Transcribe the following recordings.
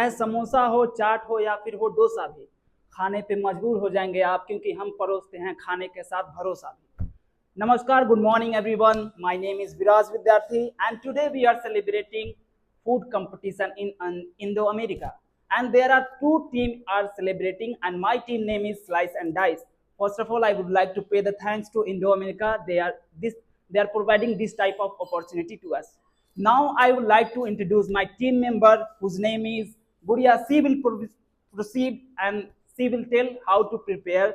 चाहे समोसा हो, चाट हो या फिर हो डोसा भी, खाने पे मजबूर हो जाएंगे आप, क्योंकि हम परोसते हैं खाने के साथ भरोसा भी। नमस्कार, good morning everyone, my name is Viraj Vidyarthi and today we are celebrating food competition in Indo-America, and there are two teams are celebrating, and my team name is Slice and Dice. First of all, I would like to pay the thanks to Indo-America. They are providing this type of opportunity to us. Now I would like to introduce my team member whose name is Guria. She will proceed and she will tell how to prepare.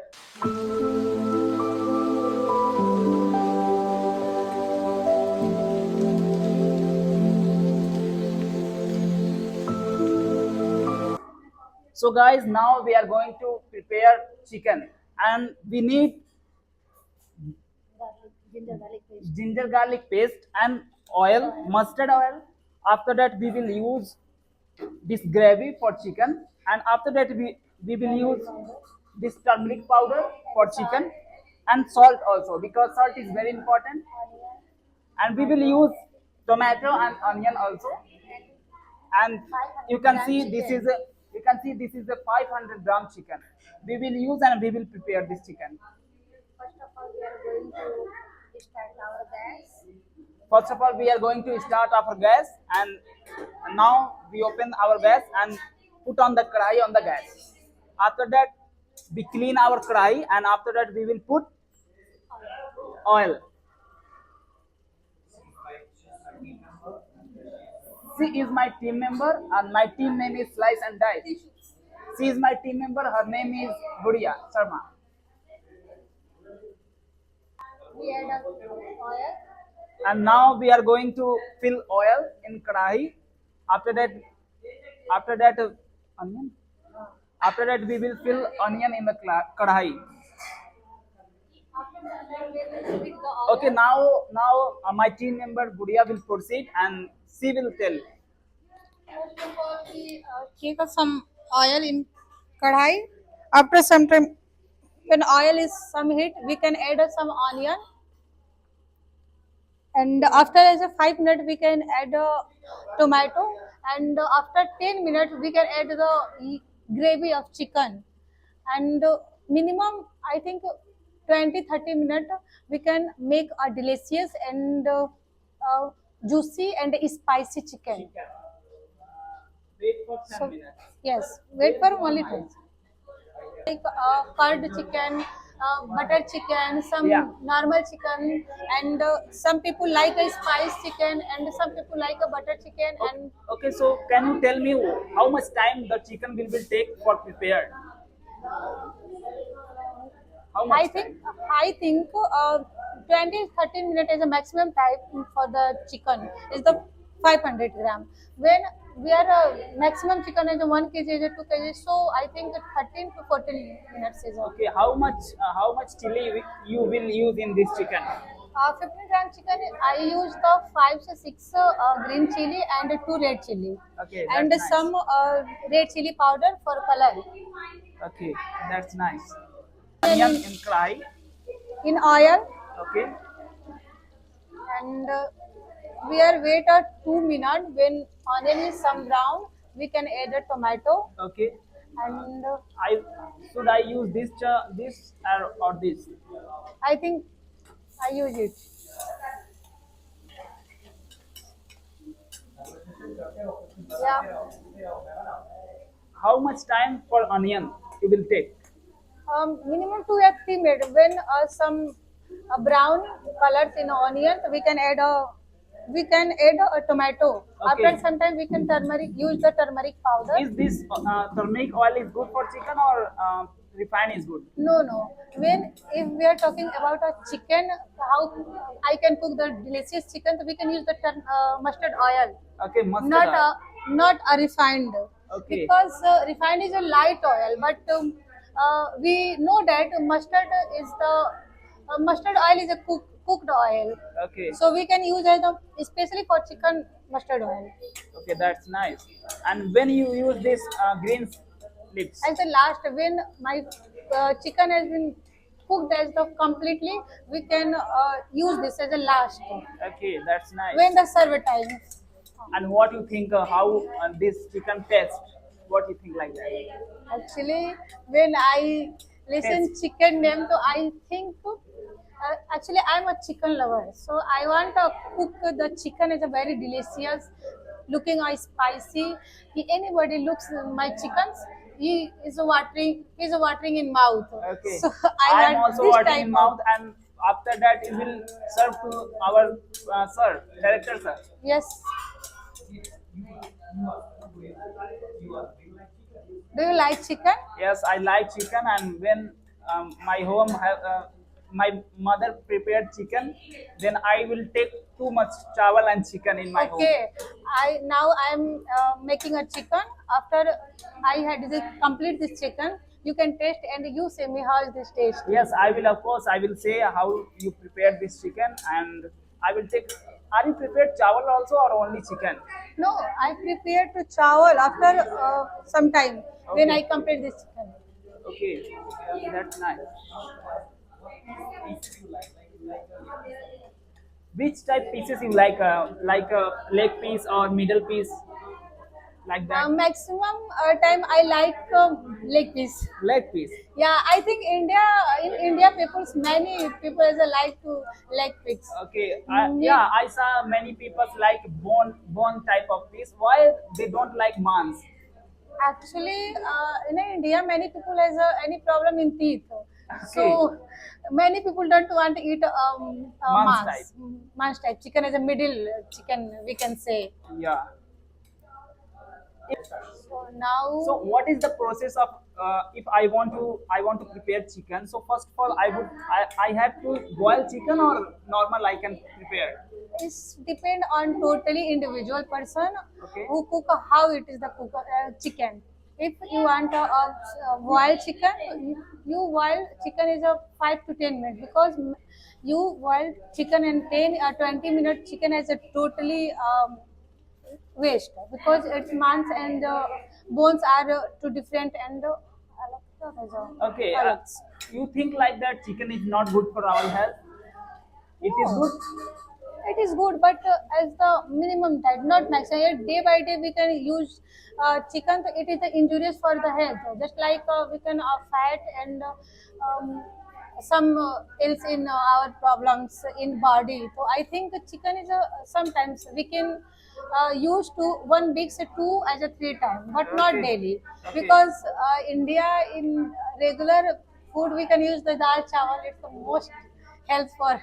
So guys, now we are going to prepare chicken, and we need ginger garlic paste and oil, mustard oil. After that we will use this gravy for chicken, and after that we will use this turmeric powder for chicken, and salt also, because salt is very important. And we will use tomato and onion also. And you can see this is a 500-gram chicken we will use, and we will prepare this chicken. First of all, we are going to start our gas, and now we open our gas and put on the kadai on the gas. After that, we clean our kadai, and after that we will put oil. She is my team member, and my team name is Slice and Dice. She is my team member. Her name is Guria Sharma. We add oil. And now we are going to fill oil in kadahi. After that, onion. After that, we will fill onion in the kadahi. Okay, now my team member Guria will proceed, and she will tell. First of all, we take some oil in kadhai. After some time, when oil is some heat, we can add some onion. And after as a 5 minutes, we can add a tomato. And after 10 minutes, we can add the gravy of chicken. And minimum, I think 20-30 minutes, we can make a delicious and juicy and spicy chicken. Wait for 10 So minutes. yes, wait for only 10. Like curd chicken, butter chicken, some Yeah. normal chicken, and some people like a spice chicken, and some people like a butter chicken. And Okay, so can you tell me how much time the chicken will take for prepared? How much I think I think 20-30 minutes is the maximum time for the chicken. Is the 500 gram. When we are maximum chicken is 1 kg, is 2 kg. So I think 13 to 14 minutes is okay. Okay, how much chili you will use in this chicken? 15 gram chicken, I use the 5 to 6 green chili and 2 red chili. Okay, And that's nice. some red chili powder for color. Okay, that's nice. Onion in karahi. In oil, Okay. and we are wait a 2 minutes. When onion is some brown, we can add a tomato. Okay. And I use this or this? I think I use it. Yeah. How much time for onion it will take? Minimum 2 or 3 minutes. When some brown colors in onion, we can add a tomato. Okay. After some time, we can use the turmeric powder. Is this turmeric oil is good for chicken, or refined is good? No. If we are talking about a chicken, how I can cook the delicious chicken, so we can use the mustard oil, Okay, mustard not oil. not a refined. Okay. Because refined is a light oil, but we know that mustard oil is a cooked oil, Okay. so we can use as especially for chicken mustard oil. Okay, that's nice. And when you use this green leaves? As the last, when my chicken has been cooked as the completely, we can use this as a last Okay, that's nice. when the serve time. And what you think how this chicken tastes? What do you think like that? Actually, when I listen Taste. chicken name, so I think actually I'm a chicken lover. So I want to cook the chicken is a very delicious, looking or spicy. Anybody looks my chickens, he is watering in mouth. Okay. So I I am want also this watering type in of mouth, and after that it will serve to our sir, director sir. yes. Do you like chicken? Yes, I like chicken, and when my home have my mother prepared chicken, then I will take too much chawal and chicken in my home. Okay, I'm making a chicken. After I had this complete this chicken, you can taste and you say me how is this taste. Yes, I will. Of course, I will say how you prepared this chicken, and I will take. Are you prepared chawal also or only chicken? No, I prepared to chawal after some time when I Okay. complete this chicken. Okay, that's nice. Which type pieces you like a leg piece or middle piece, like that? Maximum time I like leg piece. Leg piece. Yeah, I think in India many people like to leg piece. Okay. Me, Yeah, I saw many people like bone type of piece. Why they don't like mans? actually, in India, many people has any problem in teeth. Okay, So many people don't want to eat mans type. mass type chicken as a middle chicken. We can say. Yeah. So now, So what is the process of if I want to prepare chicken? So first of all, I have to boil chicken or normal I can prepare. it's depend on totally individual person Okay. who cook how it is the chicken. If you want a boiled chicken, you boil chicken is a 5 to 10 minutes because you boil chicken and 20 minute chicken as a totally waste because its months and bones are two different and Okay. अलग. You think like that chicken is not good for our health? It is No. good. It is good, but as the minimum diet, not maximum. Day by day, we can use chicken. So it is injurious for the health. Just like we can fat and some else in our problems in body. So I think chicken is sometimes we can use to one weeks two as a 3 times, but not Okay. daily Okay. because India in regular food we can use the dal chawal. It's the most health for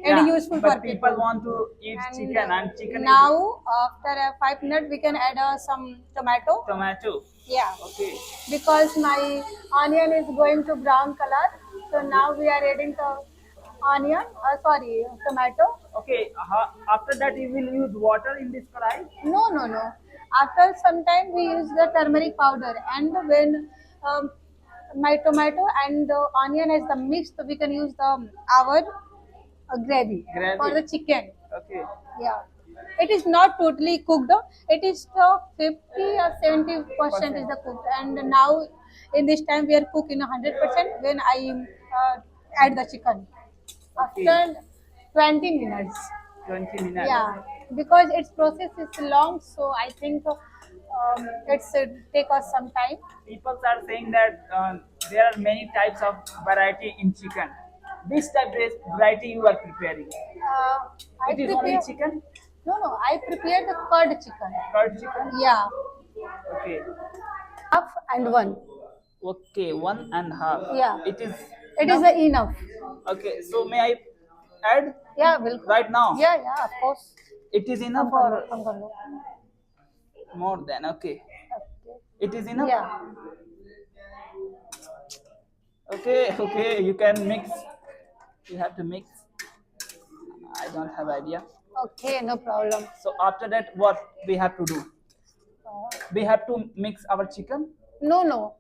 and Yeah, useful for but people people. want to eat And chicken, and chicken is now, after 5 minutes, we can add some tomato. tomato. Yeah, Okay. because my onion is going to brown color. So now we are adding the onion. Sorry, tomato. Okay. After that, you will use water in this karai. No, no, no. After some time, we use the turmeric powder, and when my tomato and the onion is the mixed, we can use the our gravy for Gravy. the chicken. Okay. Yeah. It is not totally cooked. It is the 50 or 70% is the cooked. And now in this time we are cooking 100% when I add the chicken. Okay. After 20 minutes. 20 minutes. Yeah. Because its process is long, so I think it's take us some time. People are saying that there are many types of variety in chicken. Which type of variety you are preparing? I It is only prepare. chicken, No, no. I prepare the curd chicken. curd chicken. Yeah. Okay. Half and one. Okay, one and half. Yeah. It is It is enough. enough. Okay, so may I add Yeah, बिल्कुल. right now? Yeah, yeah, of course. It is हम enough कर लो, or हम कर लो. more than? Okay. Okay. It is enough? Yeah. Okay, okay, you can mix. You have to mix. I don't have idea. Okay, no problem. So after that, what we have to do? We have to mix our chicken. No, no.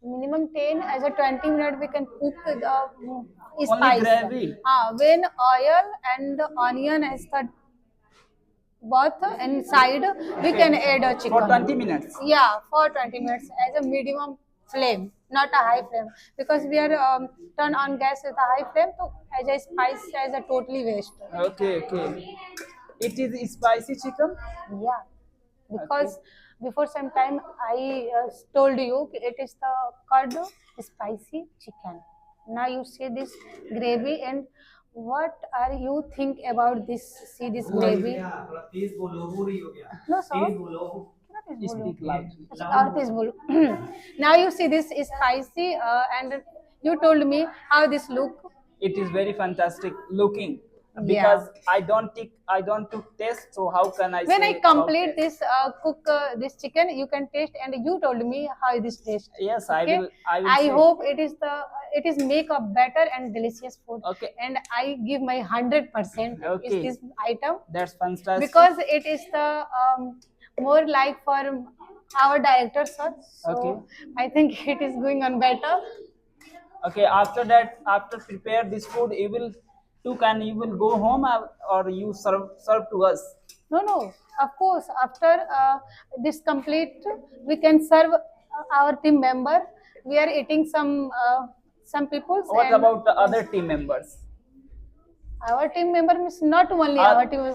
Minimum 10 as a 20 minute we can cook the Only spice. gravy. When oil and the onion is the both inside, we can add a chicken. For 20 minutes. Yeah, for 20 minutes as a medium flame, not a high flame. Because we are turn on gas with a high flame, so as a spice as a totally waste. Okay, okay. It is spicy chicken. Yeah, because before some time I told you it is the curd spicy chicken. Now you see this gravy, and what are you think about this? See this gravy? No, sir. क्या तेज बोलूं? Speak loudly. अच्छा, और तेज बोलूं? Now you see this is spicy, and you told me how this look. It is very fantastic looking Yeah. because I don't took taste. So how can I When say I about complete it? this cook this chicken, you can taste, and you told me how this taste. Yes, Okay? I will I say. hope it is make a better and delicious food. Okay. And I give my 100% Okay. is this item That's fantastic. because it is the more like for our director sir. So Okay. I think it is going on better. Okay, after that, after prepare this food, you will took and you will go home, or you serve to us. No. Of course, after this complete, we can serve our team member. We are eating some people's. What and about the other team members? our team member means not only Our- our team,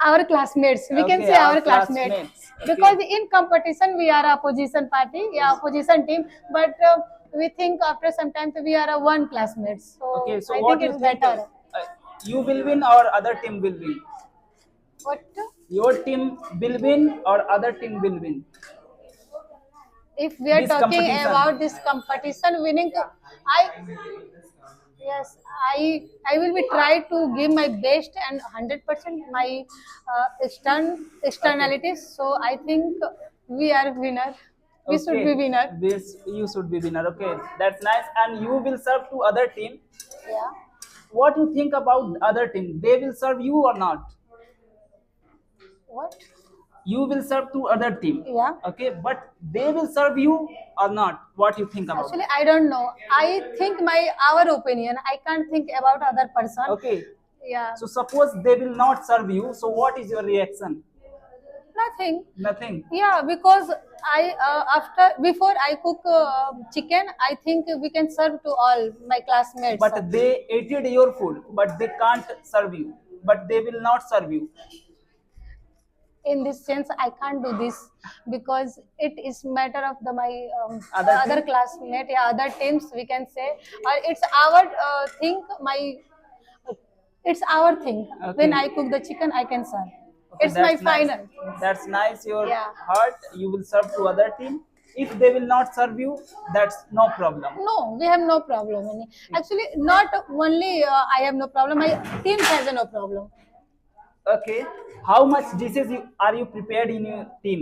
our classmates. We can Okay, say our our classmates. classmates. Okay. Because in competition we are opposition party, yeah, opposition team. But we think after some time we are a one classmates. So, Okay, so I what think you it's think? better. You will win or other team will win? What? Your team will win or other team will win? If we are This talking competition. about this competition winning, I yes, I will be try to give my best and 100% my externalities. So I think we are winner. We should be winner. This you should be winner. Okay, that's nice. And you will serve to other team. Yeah. What you think about other team? They will serve you or not? What? You will serve to other team. Yeah. Okay, but they will serve you or not? What you think about? Actually, I don't know. I think our opinion. I can't think about other person. Okay. Yeah. So suppose they will not serve you. So what is your reaction? Nothing. Nothing. Yeah, because I after before I cook chicken, I think we can serve to all my classmates. But they ate your food, but they can't serve you. But they will not serve you. In this sense, I can't do this because it is matter of my Other other team? classmate, yeah, other teams we can say, or it's our thing. It's our thing. Okay. When I cook the chicken, I can serve. Okay, It's my that's nice. final. That's nice. Your Yeah. heart. You will serve to other team. If they will not serve you, that's no problem. No, we have no problem. Actually, not only I have no problem. My team has no problem. Okay. How much dishes are you prepared in your team?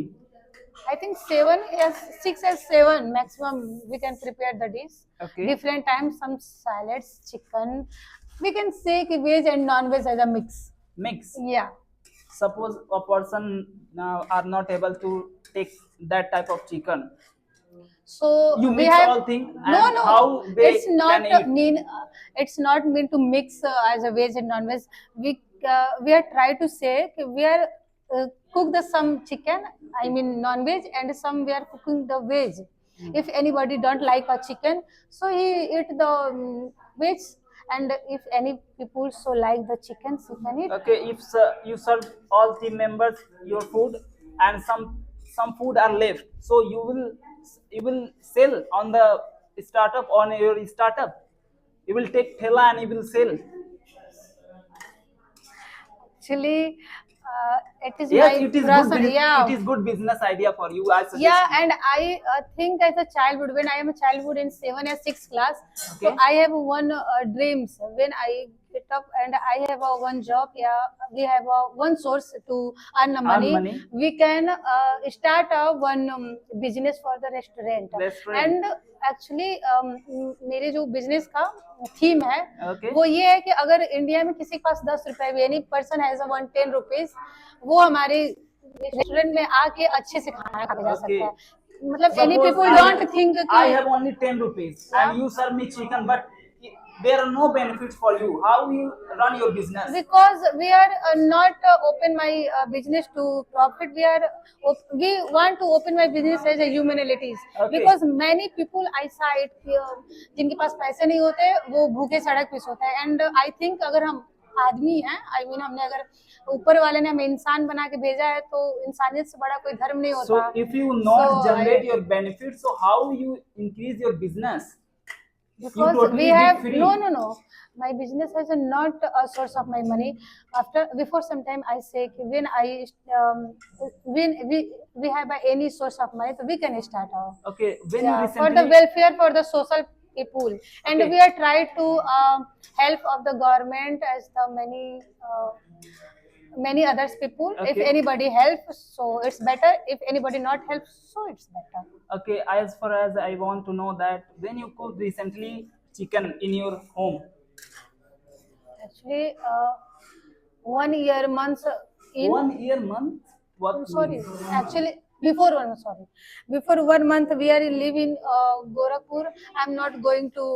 I think 7, yes, 6 as 7 maximum we can prepare the dish. Okay. Different times, some salads, chicken. We can say ki veg and non-veg as a mix. Mix. Yeah. Suppose a person are not able to take that type of chicken. So You we mix have all things. no, And no. how they It's not can eat. mean. It's not mean to mix as a veg and non-veg. We are try to say ki we are cook the some chicken. I mean non-veg, and some we are cooking the veg. If anybody don't like a chicken, so he eat the veg. And if any people so like the chicken, he can eat. Okay, if you serve all team members your food and some food are left, so you will sell on the startup on your startup. You will take thela and you will sell. Actually, it is Yes, my it is person. good. Yeah. It is good business idea for you. I suggest. Yeah, you. and I think as a childhood, when I am a childhood in 7 or 6 class, so Okay. I have one dreams when I get up and I have one job. Yeah, we have one source to earn money. money. We can start one business for the restaurant. Restaurant. And actually मेरे जो business का theme है Okay. वो ये है कि अगर India में किसी के पास 10 रुपए भी एनी पर्सन हैज 10 रुपीज वो हमारे रेस्टोरेंट में आके अच्छे से खाना खा के जा सकता है मतलब any Suppose people don't think I have only 10 rupees and you serve me chicken, but there are no benefits for you. How you run your business? because we are not open my business to profit. We want to open my business as a humanities. Okay. Because many people I saw it जिनके पास पैसे नहीं होते वो भूखे सड़क पे सोते हैं. And I think अगर हम आदमी हैं, आई मीन हमने अगर ऊपर वाले ने हमें इंसान बना के भेजा है तो इंसानियत से बड़ा कोई धर्म नहीं So होता. if you not So generate your benefits, so how you increase your business? You because totally we give have free. no, my business has not a source of my money. After before some time I say कि when I when we have any source of money, so we can start our Okay, when you for the recently, welfare for the social people, and Okay. we are trying to help of the government as the many others people. If Okay. anybody helps, so it's better. If anybody not helps, so it's better. okay, as far as I want to know that when you cooked recently chicken in your home, Actually, 1 year months in. 1 year month, what I'm sorry. means? Actually, before 1 month we are living Gorakhpur. I'm not going to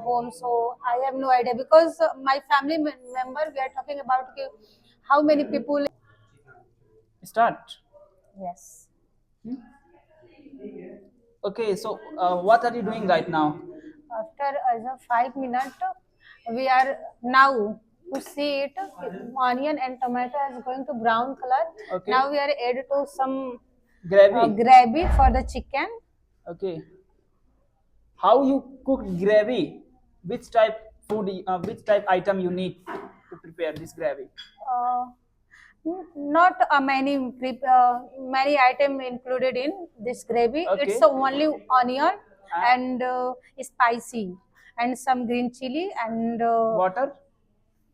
home, so I have no idea because my family member. We are talking about how many people. Start. Yes. Okay, so what are you doing right now? After as a 5 minute, we are now to see it. Onion and tomato is going to brown color. Okay. Now we are add to some Gravy. gravy for the chicken. Okay. How you cook gravy? Which type food? Which type item you need to prepare this gravy? Uh, not many item included in this gravy. Okay. It's only onion and spicy and some green chili and Water.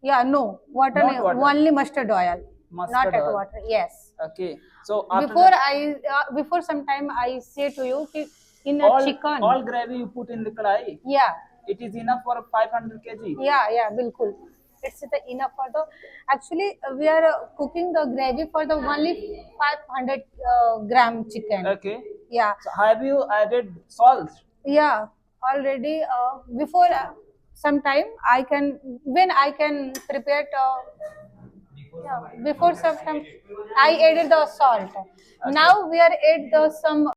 yeah, no water, Not water. only mustard oil, not Mustard at oil. water. Yes. Okay. So after Before that, before some time I say to you कि in a all chicken. all gravy you put in the kadai. Yeah. It is enough for 500 kg. Yeah, बिल्कुल. It's the enough for the. Actually, we are cooking the gravy for the only 500 gram chicken. Okay. Yeah, So have you added salt? yeah. Already before some time I can when I can prepare. Yeah, before some time I added the salt. Now we are add the some